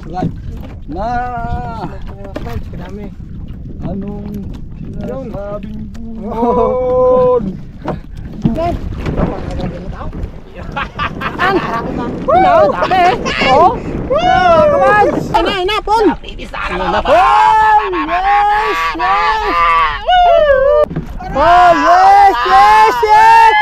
Live na. Kadami. Anong sinasabing buhon? Ano? Dami eh. Oo. Kaman. Ina, Paul. Ina, Paul. Yes, yes. Paul, yes, yes, yes.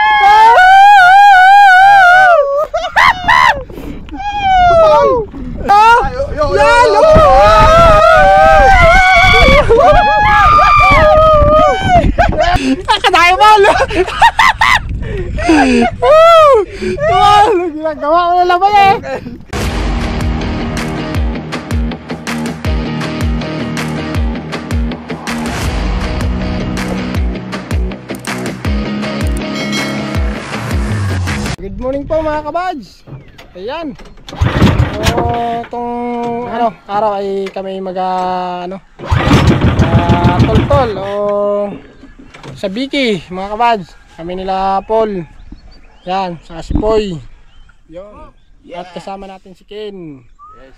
Nakadayo mo! Ginagawa ko na laban eh! Good morning po mga kabads! Ayan! So, itong araw ay kami tol-tol o sa Biki mga kabads. Kami nila Paul. Yan, saka si Poy. Yun. At kasama natin si Ken. Yes.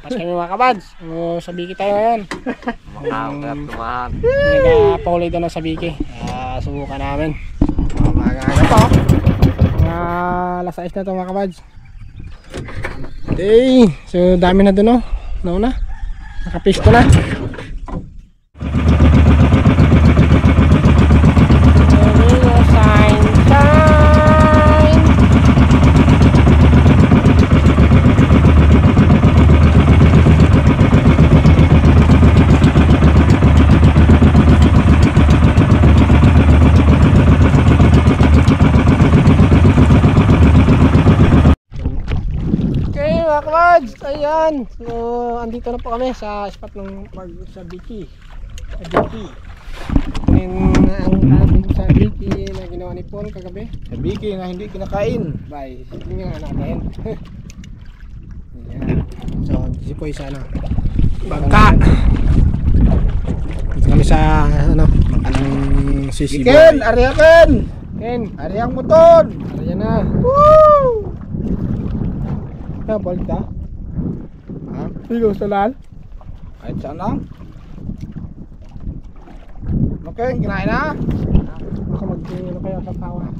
Pas kami mga kabads. O sa Biki tayo ngayon. Tumahan. Nag-Paul ito na sa Biki. Subukan namin. Mga pa. Alas 6 na ito mga kabads. Okay, so dami na doon nauna. Nakapisto na. Ayan, so andito na po kami sa spot ng sa Biki. Sa Biki. Ang ating sa Biki na ginawa ni Paul kagabi. Sa Biki na hindi kinakain. Bye, tingnan nga natin. Ayan. So, si Poy sa bangka. Dito kami sa anong sisi. Ken, area Ken. Ken, Area ang motor. area na. Woo! Balik ta. Sigaw sa lahat. Kahit saan lang. Okay, kinain na. Baka mag-ano kayo sa tawa.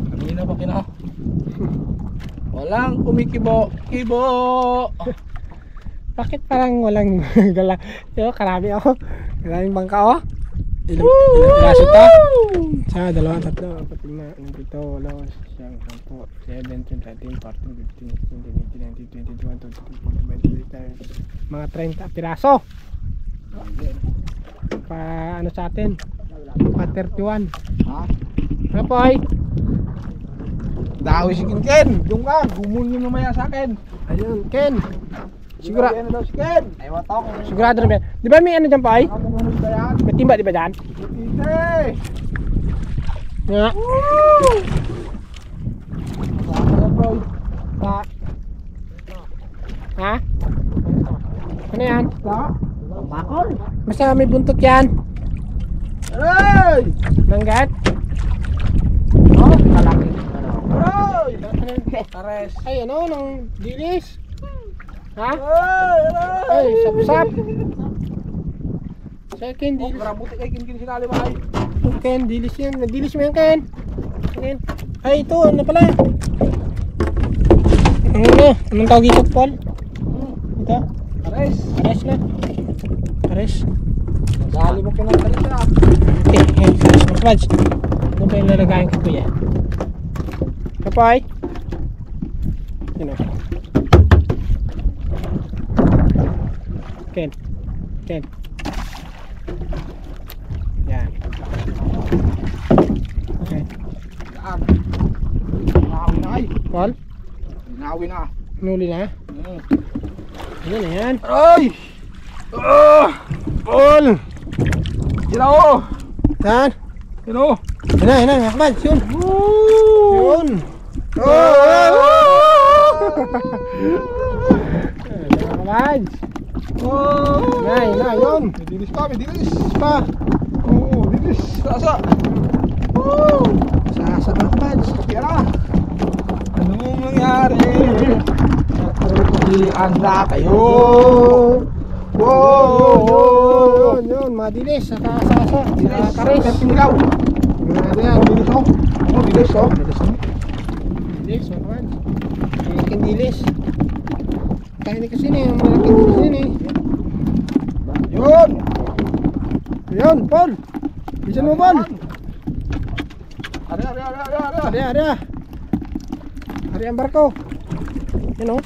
Kanina ba kina? Walang kumikibo. Kibo. Bakit parang walang gala? Yo, karami ako. Maraming bangka oh. Ilang iraso ta? Sa 2, 3, 4, 5, 6, 7, 8, 9, 10, 11, 12, 13, 14, 15, 16, 17, 18, 19, 20, 21, 22, 23, mga 30 piraso. Pa ano sa atin? Pa 31. Ha? Ano po ay? Dawi si Ken. Yung ka, gumul niyo mamaya sa akin. Ayun, Ken. Sigura. Ano daw si Ken? Ay, watok. Sigurado na ba? Di ba may ano dyan pa ay? May timba di ba dyan? Hey! Nga. Pa. Ha? Ano yan? Bakol? Basta may buntot yan. Aray! Nanggat? Oh, kalaki. Aray! Tares. Ay ano, nang dilis? Ha? Aray! Ay, sap-sap. Sa Ken, dilis. Grabuti kay Ken sinali ba ay? Ken, dilis yan. Dilis mo yan, Ken. Ken. Ay, ito, ano pala? Ano? Anong tawag ito, Paul? Ito? Tares. Ares na. Ares. Dali mo kinakalit na. Okay, ares na. Fudge. Ano pa yung lalagayin ko kuya? Kapay? Yun o. Ken. Ken. Yan. Okay. Daan. Nahawi na ay. Paul? Nahawi na. Nuli na? Ano na yan? Aray! Paul! Ginaw! Saan? Ginaw! Yan na, Fudge. Yun. Yun. Fudge. Yun na, yun. May dilis pa, may dilis pa. Oo, dilis. Sasa. Sasa ng Fudge. Kaya na. Ano? anong nangyari? Anda kayo. Wow! Yun, madilis. Saka sasa. Karis. Pinggaw. Ano yan? Dilis oh. Oh, dilis oh. Dilis, mga kabads. Malaking dilis. Kaya ni kasi yung malaking dilis yun eh. Yun. Yun, Paul. Bisa mo, Paul. Ari. Hari ang barko. Yan o.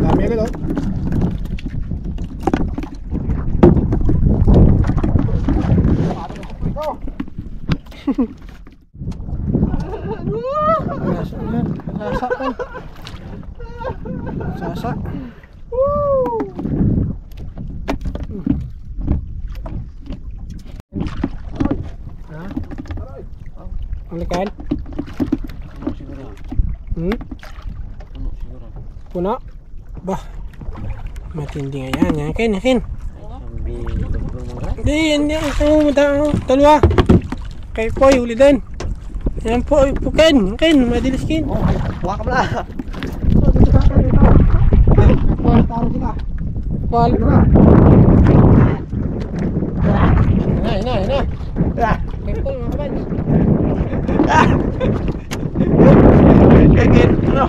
Dami agad o. Sasa. Ha? Ang likad? Puno? Bah, matindi nga yan. Yakin. Hindi. Dalawa. Kay Poy, uli din. Yan po, pukin. Madilis kin. Waka pala. Paul. Ina. Kay Paul, mga kabads. Kagin. Ano?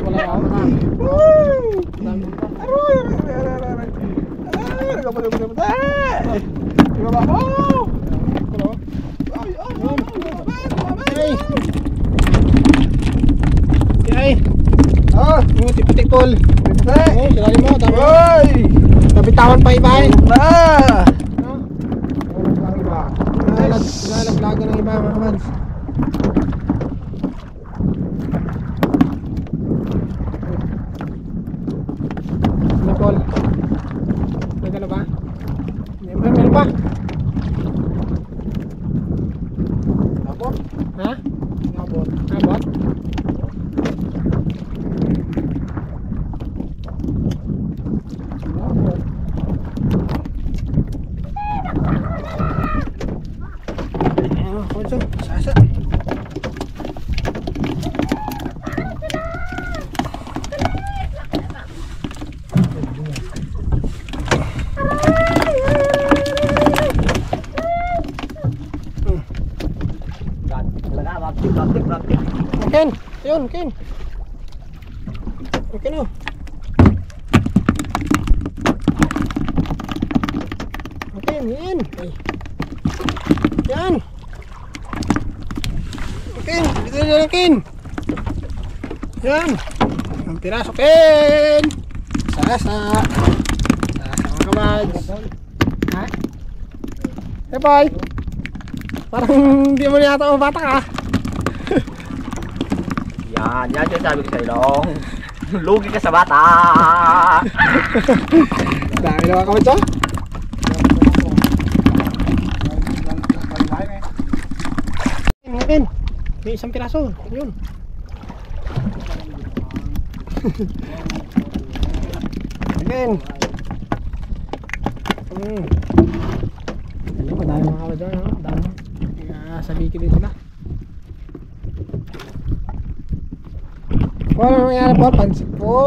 Wala ako. Dami. Ay. Putik Paul. Sila mo, tama. Nabitawan pa iba eh. Nalaglagan ng iba, mga kabads. Ano, Paul? Nagano ba? Meron pa? Abot. Ha? Abot. Abot? Sasa. Ken, yun, Ken. Okay no. Okay, yan. Yan. Ken, dito na Ken. Yan. Ang piraso, Ken. Sasa. Mga kabads. Ha? Hey, boy. Parang hindi mo yata mabatak ah. Yan yung sabi ko sa ilong. Lugi ka sa bata. Dami na mga kabads oh. Ken, may isang piraso. Yun. Ken. Ano, madami mga kabads oh. Dami. Sa biki din sila. Paul, ano nangyari Paul? Pansit po.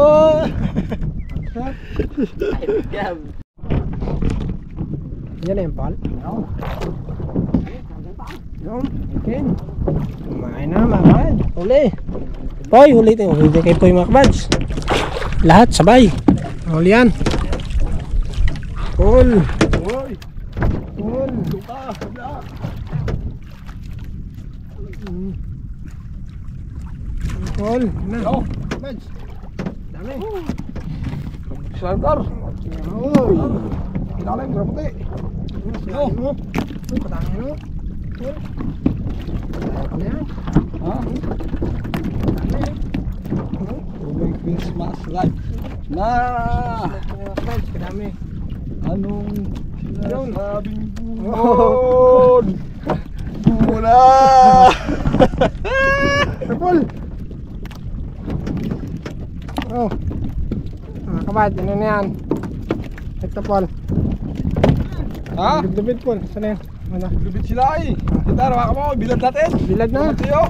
Yan na yung Paul. Yun, Ken. Kumain na mga kabads. Huli. Poy, huli kay Poy mga kabads. Lahat sabay. Huli yan. Paul. Paul, na. Kabads. Dami. Sandar. Uy. Ilalim, grabe. Uy, patangin mo. Ano yan? Ha? Christmas light. Na! Kadami. Anong sinasabing Buhon? Muna! Paul! Oh. Kabad, ano na yan? Ito Paul. Ha? Dubid Paul, saan na yan? Ano? Lubid sila eh. Kita, rawa ka mo. Bilad natin. Bilad na. Tiyo.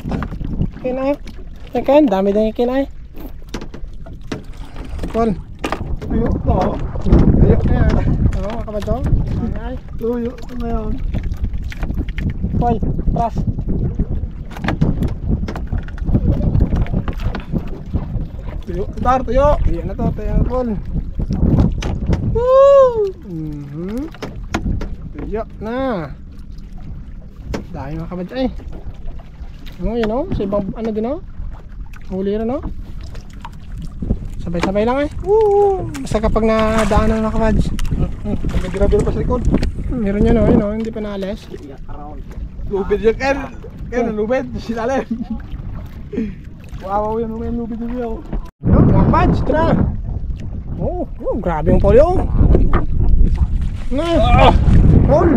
Kinay. Ken, dami din yung kinay. Paul. Tiyo. Oo. Tuyo na yan. Oo, mga kabadyo. Ay. Tuyo. Ngayon. Paul, pras. Tiyo. Tar, tiyo. Tuyo na to, tuyo na Paul. Woo! Tuyo na. Dami mga kabadyo eh. Oo, yun o. Sa ibang ano din o. Huli rin o. Sabay-sabay lang eh. Woo! Basta kapag nadaanan mga kabads. Nag-grabber pa sa likod. Meron yan o, yun o. Hindi pa naalis. Lubid yan, Ken. Ken, lubid. Sinalim. Wow, yan. Lubid yung ako. Yun, mga kabads. Tara. Oh, grabe yung polio. Na. Paul.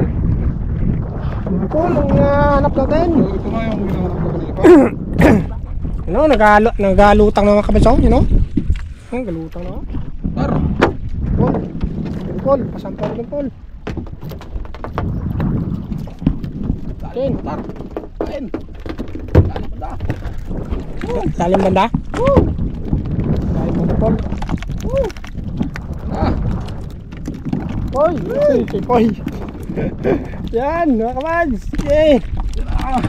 Paul, ang hanap natin. Ito na yung ginawa ko kanina. You know, nagalutang na mga kabads o. You know? Galutang na o. Tar. Paul, pasampal ng Paul. Ken. Tar. Kain. Kain banda. Lalim banda. Lalim banda Paul. Ah. Poy! Si Poy! Yan! Mga kabads! Yay!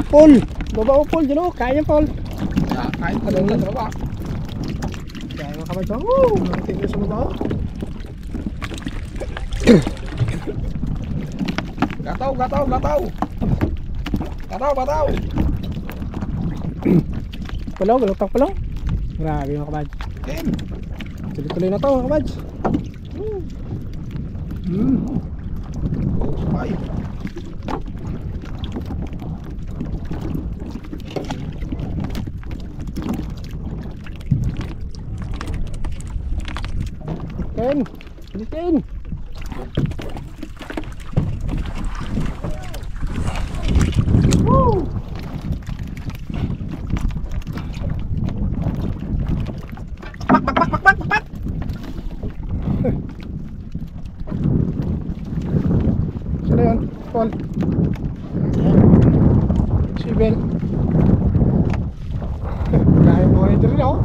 Paul! Baba mo Paul! Diyan o! Kaya niya Paul! Kain ka doon sa baba. Kaya mga kabads o! Woo! Nakating ko sa baba o! Gataw. Gataw. Palaw! Galutang palaw! Grabe mga kabads! Ken. Tuloy-tuloy na to mga kabads! Ay. Ken! Bilisin! Woo! Pak! Sino yun? Paul? Si Ben? Dahil mo rin rin ako.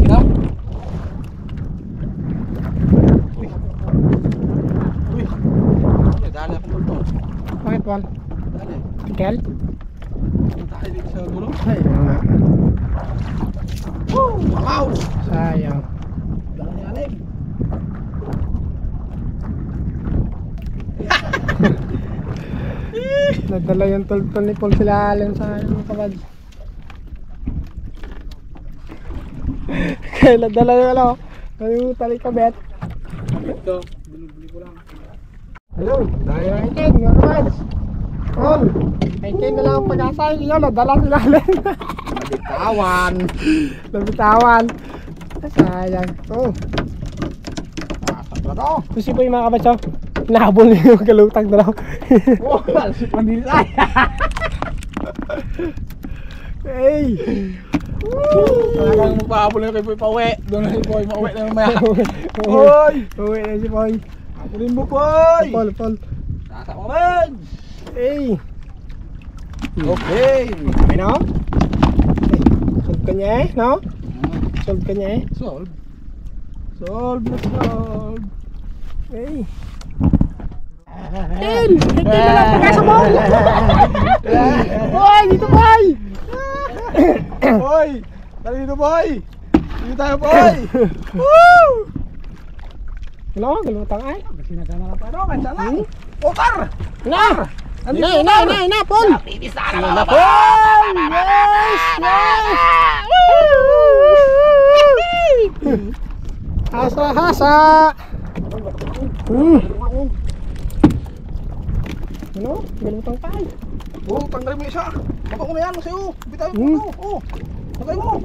Ginaw. Uy. Dali ako dito. Bakit Paul? Dali. Tikel? Tayo dito sa dulo. Ay, nga. Wow. Sayang. Dali alim. Nadala yung tol-tol ni Paul sila alam sa mga kabads. Kaya nadala yung ano, yung talikabet. Ito. Binubuli ko lang. Hello, dahil ang itin mga kabads. Paul, itin na lang ang pag-asa. Yun, nadala sila alam. Nabitawan. Sayang. Oh. Asa to? Gusto po yung mga kabads, oh. Nahabol niyo yung galutang na lang. Oh, si Pandil ay. Hey! Talagang magpahabol na kay Boy pauwi. Doon na si Boy mauwi na mamaya. Hoy! Uwi na si Boy. Habulin mo, Boy. Paul. Sasa mo, man. Hey! Okay. Okay na? Solve ka niya eh, no? Solve ka niya eh. Solve. Solve. Hey! Tin! Tin na lang pagkasa mo! Boy! Dito Boy! Boy! Dali dito, Boy! Dito tayo, Boy! Woo! Ano? Galutang ay? Sinasama lang tayo. Kansa lang. Otar! Na! Na! Paul! Pinis na Ano lang. na Paul! Yes! Hasa! Ano? Galutang pa ay. Oh, tanggalin mo isa. Baka ko na yan sa'yo. Bitawin mo ito. Oh, tagay mo.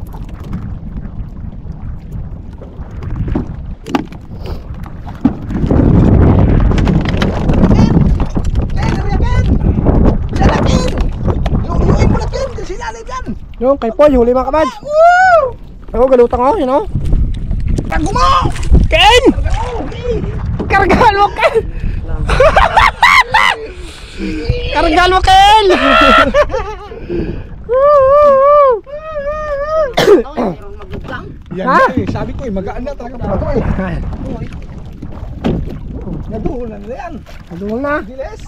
Yung kay Paul, yung 5 kabads. Woo! Ako galutang ako, yun o. Tago mo! Ken! Kargahan mo, Ken! Kargahan mo, Ken! Yan Ha? na eh. Sabi ko eh, magaan na talaga pala eh. Naduhulan na yan. Naduwal na. Diles.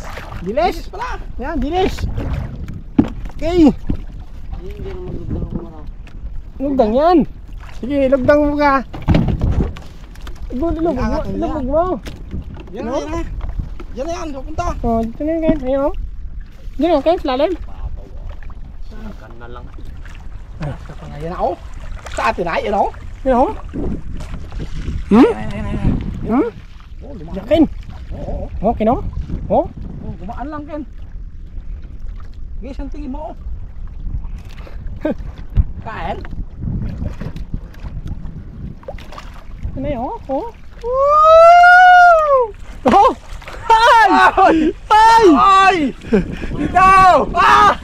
Diles. Diles pala. Yan, dilis. Okay. Lugdang yan. Sige, lugdang mo ka. Ilubog mo. Yan na, yan na. Yan na yan, pupunta. Oh, dito na yan, Ken. Ayun, oh. Diyan, oh, Ken, lalim. Yan ako. Sa atin ay, yan ako. Ayun, oh. Hmm? Hmm? Oh, Diyan, lumakas. Ken. Oo. Oh, Ken, oh. Oh. Oh, gumaan lang, Ken. Guys, ang tingin mo. Kain. Ano yun, oh. Oh. Oh. Ay! Ay! Ay! Ikaw! Ah!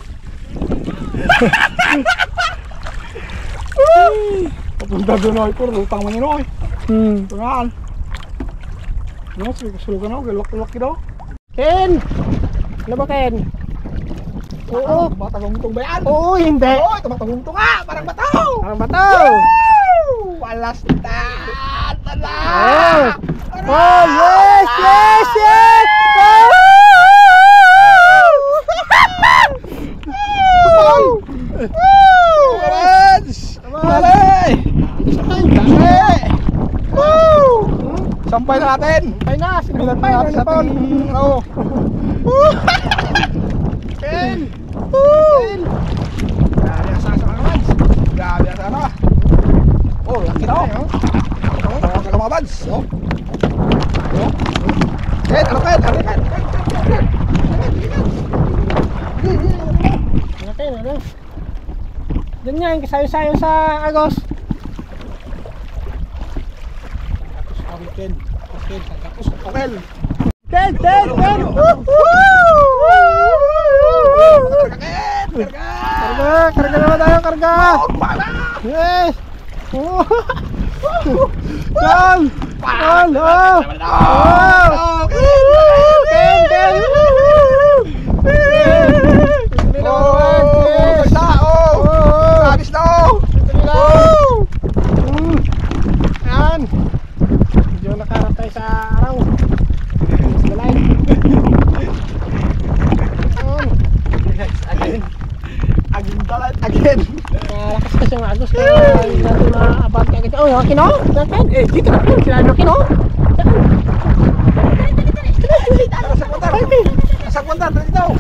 Papunta doon ako, puro lutang mo nyo eh. Tungaan. No, sulukan ako, galwak-galwak daw. Ken! Ano ba, Ken? Oo. Tumatagong-tong ba yan? Oo, hindi. Oo, tumatagong-tong nga, parang bataw! Parang bato. Walas tat! Ala! Oh! Oh, yes! Yes! Yes! Oh! Karans! Dali! Dali! Woo! Sampay na natin! Ay na! Bilat Sinumpay na na natin sa Paul! ating... ano. Ken! Ken! Grabe ang sasa mga kabads! Grabe ang sasa! Oh, laki na oh! Oh, mga kabads! Oh! Oh! Ken! Ano Ken? Ano Ken? Ano, Ken? Ano? Diyan nga, yung kasayo-sayo sa Agos. Tapos kami Ken! Ken! Tapos Okel! Ken! Ken! Ken! Ken! Karga! Karga! Karga naman tayo! Karga! Oh, para! Yes! Oh! Yan! Yan! Oh! Oh! Ken! Ken! Oh! Ganda! Oh! Sabis na oh! Yan! Medyo nakaharap tayo sa araw. Sa balay. Again! Again dalat! Again! Malakas kasi yung Agos kaya hindi natin ma-abot kagad. Oh, yung Kino? Yan! Eh, dito na! Sinabi mo Kino? Sa kwantar! Sa kwantar! Dali daw!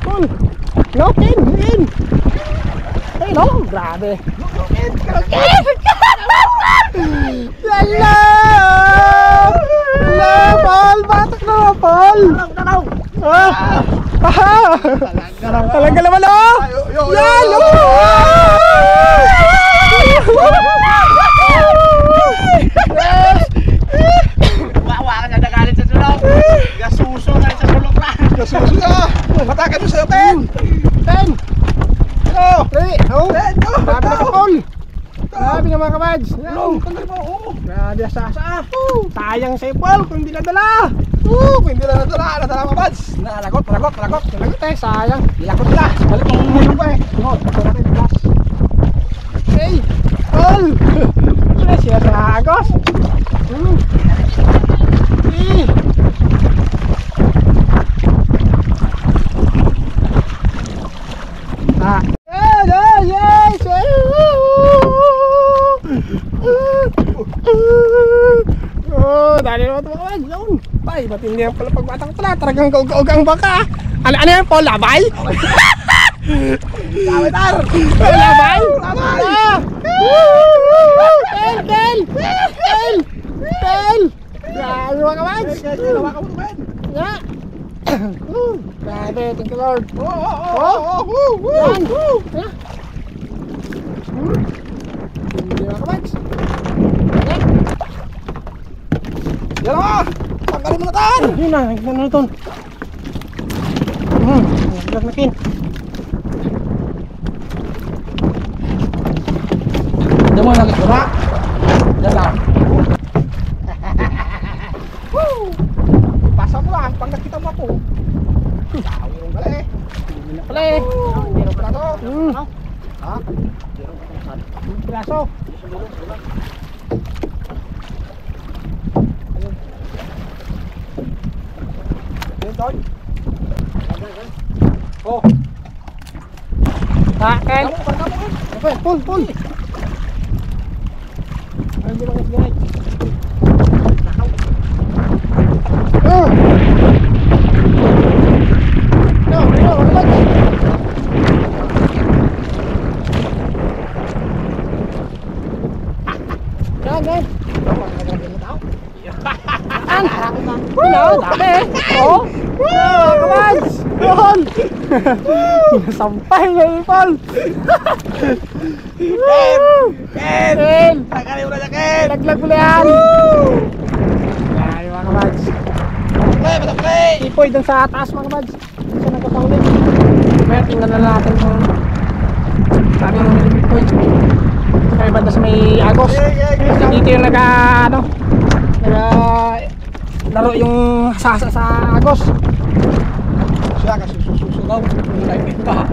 Cool! No, Ken! Ken! Ay, no! Grabe! Ken! Ken! Hello! Hello, Paul! Batak na mga Paul! Tanaw! Ah! Ah! Talaga naman oh! Yan! Yes! Wawa ka na nagalit sa sulok! Gasuso ka rin sa sulok na! Gasuso na! Matakan mo sa'yo, Ken! Ken! Ano? Hey! Oh! Ken! Grabe na ka, Paul! Grabe nga mga kabads! Long! Tanggal mo! Oh! Grabe sa sayang sa'yo, Paul, kung hindi nadala! Kung hindi na nadala mga bads! Nalagot! Talagot eh, sayang! Nilakot na! Balik mong ngayon pa eh! No, ito natin glass! Hey! Paul! Ano siya sa Agos? Hey! Ah! Yes! Oh, dali naman ito mga kabads! Yun! Tay, matindi yan pala pagbatang pala. Talagang gaug-gaug baka. Ano yan, Paul? Labay? Lawitar! Labay? Labay! Ken! Ken! Ken! Ken! Grabe mga kabads! Ginawa ka mo naman! Ya! Grabe, thank you Lord! Yan! Ya! Hindi mga kabads! Yan o! Tanggalin mo na tan! Yun na, nagdag na ito. Nagdag na Ken. Diyan mo lang isura. Diyan lang. Ipasa mo lang pag nakita mo ako. Sawirong pala eh. Hindi na pala eh. Meron pala to. Ha? Piraso. Yun doon. Oh. Ha, Ken. Kamu. Okay, pull. Ay, hindi lang isdiray. Oh! No, what? Yan. Dami eh. Oh! Kamans! Yun! Sampay na yung Paul! Ken! Tagalin mo na siya, Ken! Laglag mo na yan! Ay, mga kamans. Play! Ipoy dun sa taas mga kamans. Dun sa nagkapanglit. Kaya tingnan na natin kung sabi ng Ipoy. Kaya banda sa may Agos. Kasi dito yung laro yung sasa sa Agos. Siya kasi sususugaw. Like it pa.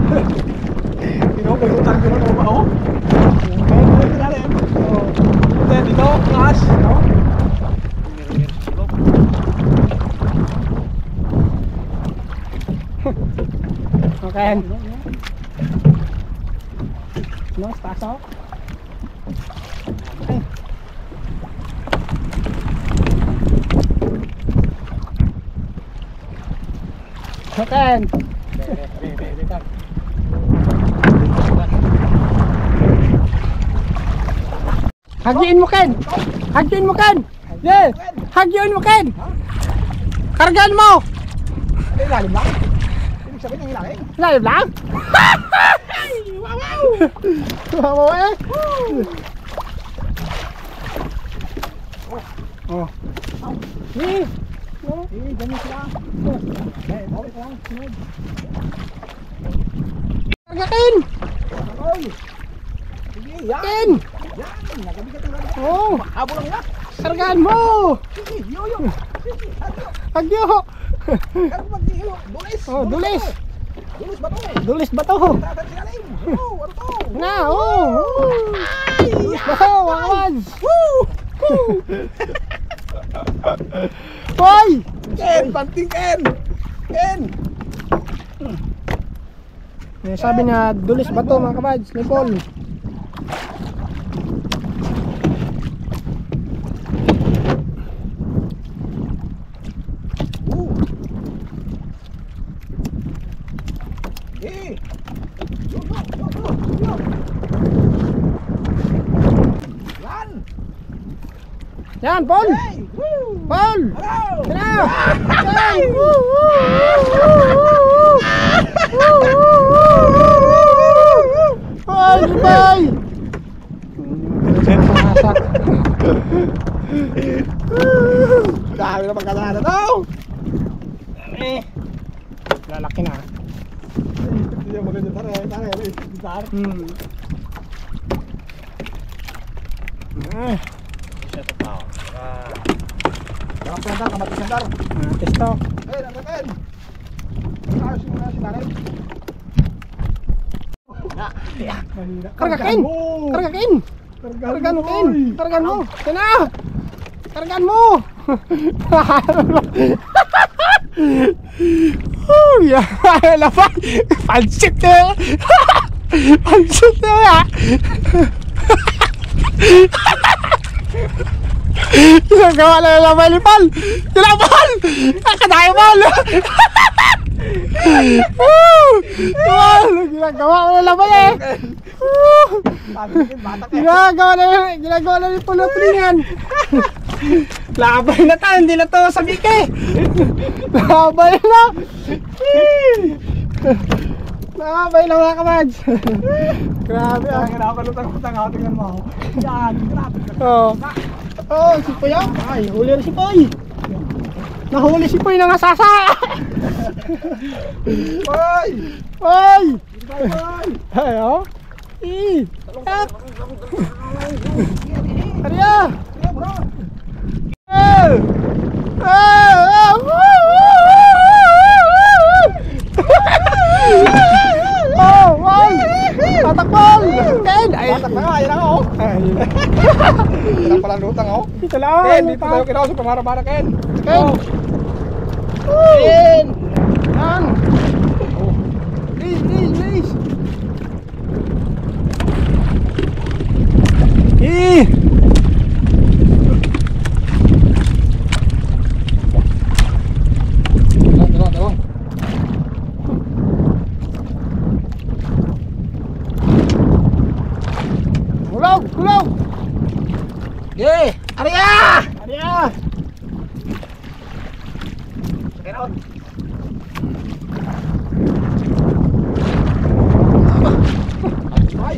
Pinupagutang ko na ba ako? Okay, kailangan. Then dito, class. Okay. No, taas ako. Okay. Okay. Hagiin mo, Ken! Hagiin mo, Ken! Yeah! Hagiin mo, Ken! Kargaan mo! Ano ilalim lang? Ibig sabihin ng ilalim? Ilalim lang? Wow eh! Oh. Eh! Ganyan sila. Okay lang. Karga, Ken! Sige, yan! Ken! Yan! Nagabigat ang gabi. Oh! Habol lang yan! Kargaan mo! Sige, yoyo! Sige, Hagyo! Kano mag-iyo? Dulis! Oh, dulis! Dulis ba to? Dulis ba to? Tatan si Alim! Oh, ano to? Na! Oh! Dulis ba to? Wakawads! Hoy! Ken! Panting Ken! Ken! Sabi niya, dulis ba to mga kabads? Ni Paul. Eh! Yan! Yan, Paul! Hey! Woo! Paul! Hello! Yan! Yan! Paul! Bye! Dami na pagkasana daw! Lalaki na. Hindi mo ganyan tara. Dapat sandar, kamati sandar. Testo. Eh, natakan! Ayos mo na si Tanay. Karga, Ken! Karga, Ken! Kargan mo, Ken! Kargan mo! Yan na! Kargan mo! Oh, yeah! Lapay! Pansit na! Pansit na! Ginagawa na ng lamay ni Paul! Tinapal! Akadayo, Paul! Paul! Ginagawa ko ng lamay eh! Ginagawa na ni Paul ng tulingan! Labay na tayo, hindi na to sabi ka eh! Labay na! Labay na mga kamads! Grabe ah! Kinakakalutang ako, tingnan mo ako. Yan, grabe. Oh, si Poy ah! Ay, huli na si Poy! Nahuli si Poy na ngasasa! Hoy! Hoy! Hoy! Ay, oh! Tak. Arya. Tatakbol! Ken! Ay! Tatak na nga, ayun na nga oh. Ito lang palang lutang oh. Dito lang! Ken, dito tayo kinausap ng harap-harap Ken. Ken! Ken! Yan! Please, please, please. Dalawang. Kulog! Kulog! Yeah! Arya! Arya! Meron. Ay!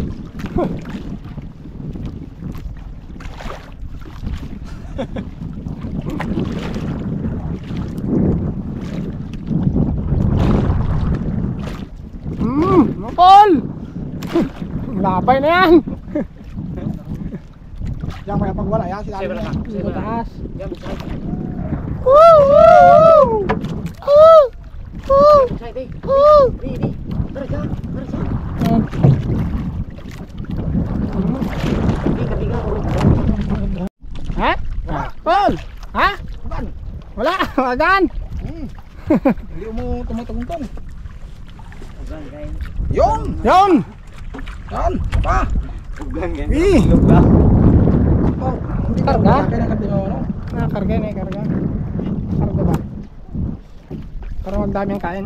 Mapol! Lapay na yan! Yan, may pagwala yan. Sinabi niya. Sa taas. Ha? Pol! Ha? Wala! Wagan! Hindi mo tumatungtong. Yun! Yun! Yan! Pa! Ih! Oh, hindi ka Karga? kaya ng katino, ano? Karga na karga. Karga ba? Para magdami ang kain.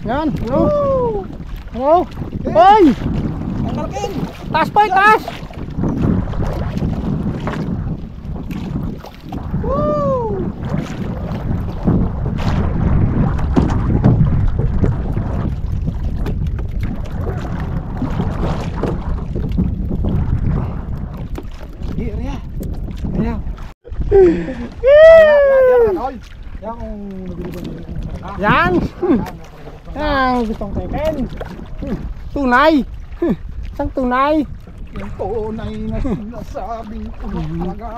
Yan! Ano? Ano? Hoy! Ang malakin! Taas po! Taas! Ayan. Yan. Yan gustong teken. Tunay. Isang tunay. Yung tunay na sinasabing ko talaga.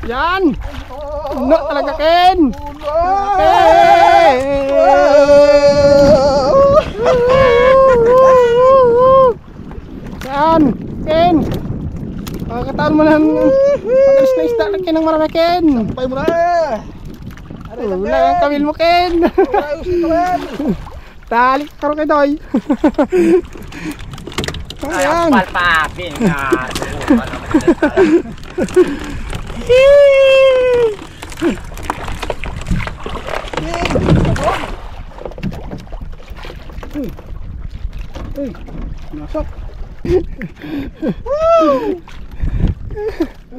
Yan. Puno talaga Ken. Yan. Ken. Pagkataon mo lang pag-alis na isda lang Ken ng marami Ken. Sampay mo na! Wala ang kamil mo Ken. Ayos ito Ken! Talik ka rin kay Doy. Ayan. Palpapin nga. Masok! Woo!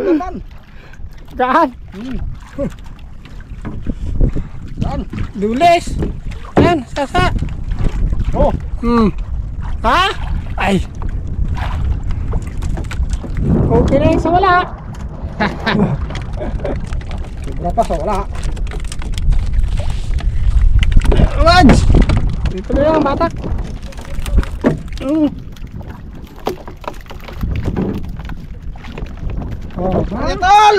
Ulan! Gaan. Saan? Dulis. Ayan, sasa. Oh! Ha? Ay. Okay na yung sa wala. Sobra pa sa wala. Wads! Dito na lang batak. Oh, mga tol!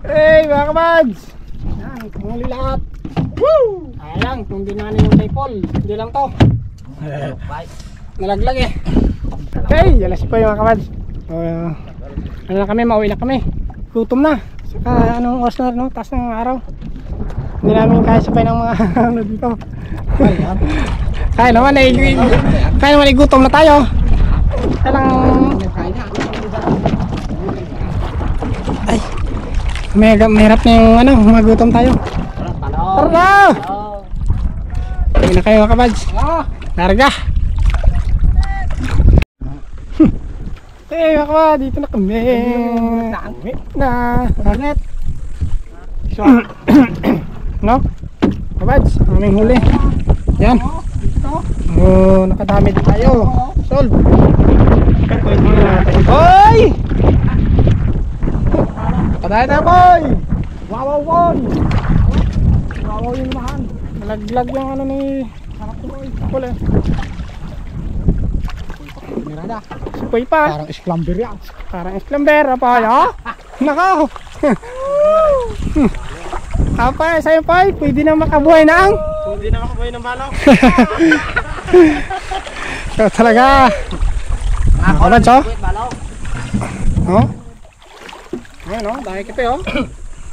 Hey mga kabads! Yan, kumuli lahat. Woo! Ayan, kung di nanin yung taypol. Hindi lang to. Nalaglag eh. Okay, yalas po yung mga kabads. Ano na kami, mauwi na kami. Gutom na. Saka anong oras na, no? Taas ng araw. Hindi namin kaya sabay ng mga ano dito. Kaya naman ay gutom na tayo. Kaya lang ay mahirap na yung ano, magutom tayo. Tara na! Hindi na kayo mga kabads. Larga! Hey mga kabads, dito na kami. Na Arnet. No? Kabads, aming huli. Yan. Oh, nakadami din tayo. Solve. Hoy! Dahil tayo boy! Wawaw boy! Wawaw yung lumahan. Malaglag yung ano ni Sarap ko boy. Pul eh. Mirada. Sipoy pa. Parang isklamber yan. Parang esklambera pa ya. Nako. Apa sa'yo pa, pwede na makabuhay ng. Hindi na makabuhay ng balaw. So, talaga. Kabads oh. Oh. Ayun oh, dahil kita oh.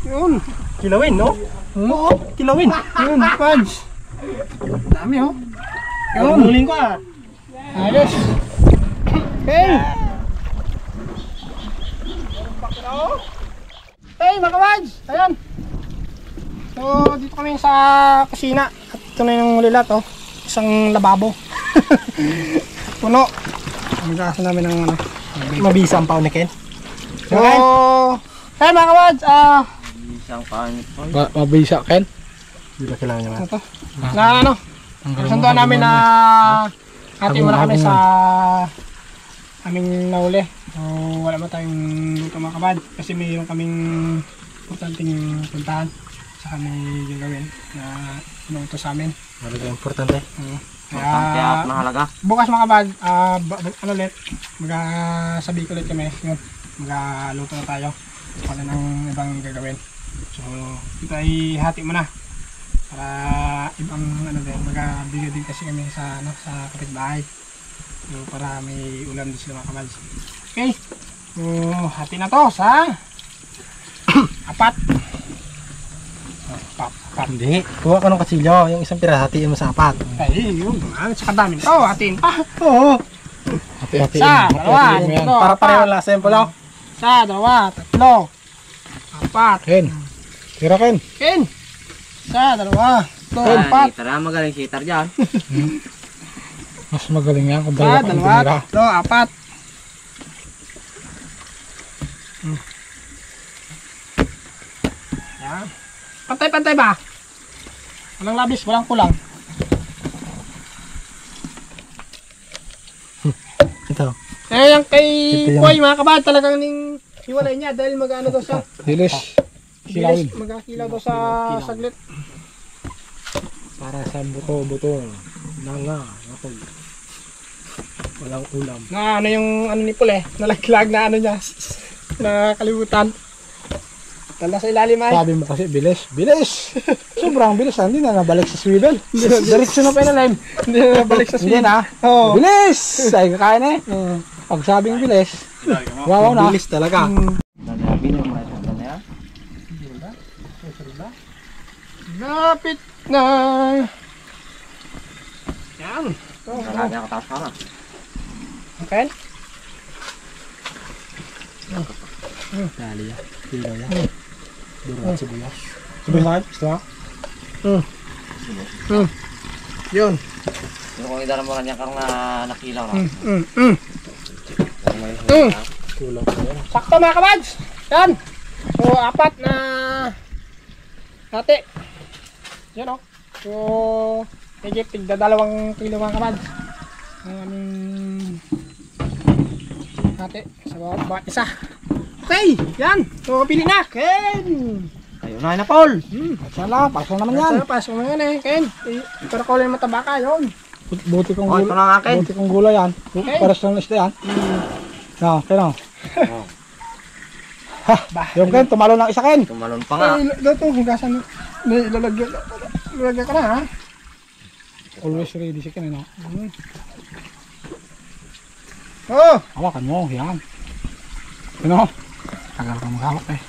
Yun. Kilawin no? Oo. Kilawin. Yun, kabads. Dami oh. Yun. Huling ko ah. Ayos. Okay. Hey mga kabads, ayan. So dito kami sa kusina. At ito na yung lilat oh. Isang lababo. Puno. Ang gasa namin ng ano. Mabisa ang pao ni Ken. So, hey mga kabads, Isang pao ni Ken. mabisa Ken. Hindi na kailangan naman. Ito. Na ano? Sunduan namin na hati muna kami sa aming nauli. So, wala mo tayong luto mga kabad kasi mayroon kaming importanteng puntahan sa kami gagawin na inuutos sa amin. Malaga importante. Kaya mahalaga. bukas mga kabad, ano ulit, sabi ko ulit kami, yun, luto na tayo. Wala nang ibang gagawin. So, ito ay hati mo na. Para ibang ano din, magbigay din kasi kami sa kapitbahay. So, para may ulam din sila mga kabads. Okay. So, hati na to sa apat. Apat. Hindi. Kuha ka ng katsilyo. Yung isang pira hatiin mo sa apat. Ay, yun. Sa kadami to. Hatiin pa. Oo. Hati-hatiin. Sa, dalawa. Tatlo. Para pareho lang sa pulaw. Sa, dalawa. Tatlo. Apat. Ken. Tira Ken. Ken. Sa, dalawa. Tatlo. Apat. Tara, magaling sitar dyan. Mas magaling yan kung Sa, dalawa kang dalawa. tumira. Tatlo. Apat. Yan. Pantay-pantay ba? Walang labis, walang kulang. Ito. Eh, yung kay Ito yung- Koy, mga kabad, talagang ning hiwalay niya dahil mag-ano daw siya. Dilis. Bilis, magkakilaw daw sa saglit. Para sa buto-butong. Nanga. Napag. Walang ulam. Na ano yung ano ni Pul eh, nalaglag na ano niya. Nakalimutan. Tala sa ilalim ay. Sabi mo kasi bilis. Bilis! Sobrang bilis. Hindi na nabalik sa swivel. Diretso na pinalim. Hindi na nabalik sa Hindi swing. na. Oo. Bilis! Ay kakain eh. Pag sabing bilis, wow na. Bilis talaga. Sabi niyo, mga sitar na yan. Lapit na. Yan. Marami ako tapos ka na. Okay. Dali yan. Pilaw yan. Duro at sibuyas. Sibuyas? Gusto mo? Yun. Yung kung idara mo kanya kang nakilaw na. Kulang pa yan. Sakto mga kabads. Yan. So, apat na hati. Yan o. So, higit tigda 2 kilo mga kabads. Ang aming hati. Sa bawat isa. Okay. Yan. So, pili na. Ken. Ayun na, Paul. Sala, pasok naman yan. Yan. Pasok mo yan eh. Ken. Pero ko lang mataba ka. Yun. Buti kong Oh, ito na ang akin. Buti kong gulay yan. Okay. Paras ng lista yan. No, kaya Oh, Ha, yung Ken, tumalo ng isa Ken. tumalon pa nga. Dito, hugasan mo. May ilalagyan ka na ha. Always ready si Ken, no? Oh. Hawakan mo, yan. Ano? Tagal ka maghawak eh.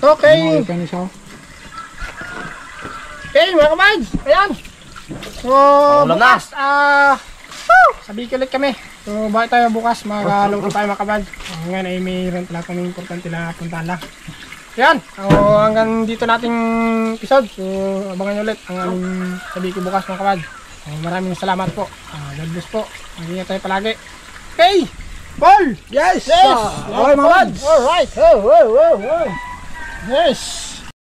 Okay. Ano, Ken isa? Okay, mga kabads. Ayan. So, Ulam na. bukas, sabi ko ulit kami. So, bakit tayo bukas? Magluto tayo mga kabads. Ngayon ay mayroon pala kaming importante na puntahan lang. Yan. So, hanggang dito nating episode. So, abangan nyo ulit ang aming sabi ko bukas mga kabads. So, maraming salamat po. God bless po. Mag-ingat tayo palagi. Okay. Paul! Yes! Yes! Okay, mga Paul. lads. Alright. Oh. Yes!